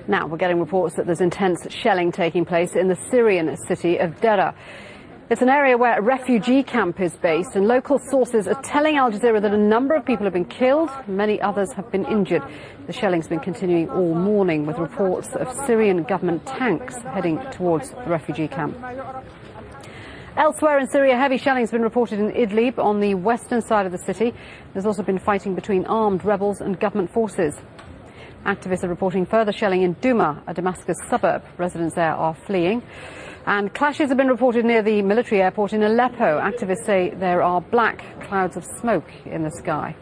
Now, we're getting reports that there's intense shelling taking place in the Syrian city of Deraa. It's an area where a refugee camp is based, and local sources are telling Al Jazeera that a number of people have been killed, many others have been injured. The shelling's been continuing all morning, with reports of Syrian government tanks heading towards the refugee camp. Elsewhere in Syria, heavy shelling has been reported in Idlib on the western side of the city. There's also been fighting between armed rebels and government forces. Activists are reporting further shelling in Douma, a Damascus suburb. Residents there are fleeing. And clashes have been reported near the military airport in Aleppo. Activists say there are black clouds of smoke in the sky.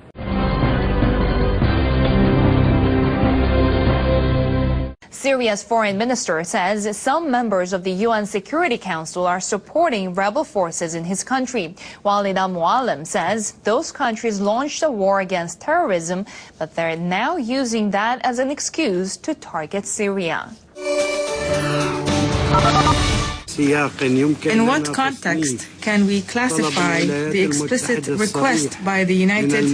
Syria's foreign minister says some members of the UN Security Council are supporting rebel forces in his country, while Nida Muallim says those countries launched a war against terrorism, but they're now using that as an excuse to target Syria. In what context can we classify the explicit request by the United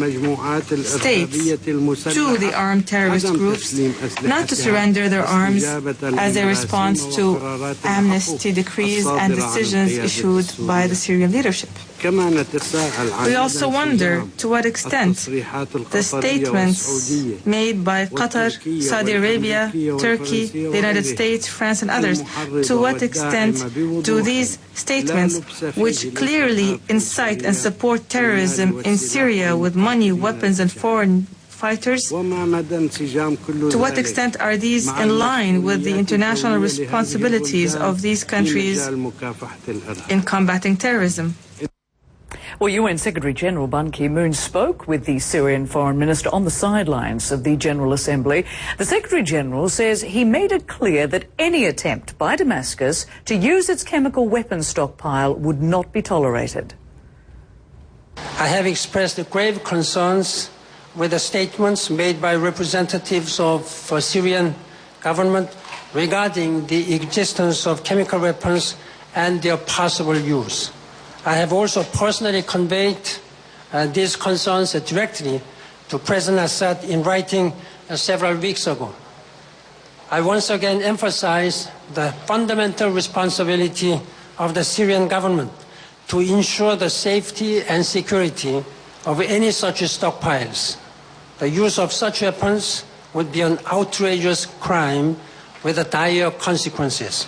States to the armed terrorist groups not to surrender their arms as a response to amnesty decrees and decisions issued by the Syrian leadership? We also wonder to what extent the statements made by Qatar, Saudi Arabia, Turkey, the United States, France and others, to what extent do these statements, which clearly incite and support terrorism in Syria with money, weapons and foreign fighters, to what extent are these in line with the international responsibilities of these countries in combating terrorism? Well, UN Secretary-General Ban Ki-moon spoke with the Syrian Foreign Minister on the sidelines of the General Assembly. The Secretary-General says he made it clear that any attempt by Damascus to use its chemical weapons stockpile would not be tolerated. I have expressed grave concerns with the statements made by representatives of the Syrian government regarding the existence of chemical weapons and their possible use. I have also personally conveyed these concerns directly to President Assad in writing several weeks ago. I once again emphasize the fundamental responsibility of the Syrian government to ensure the safety and security of any such stockpiles. The use of such weapons would be an outrageous crime with dire consequences.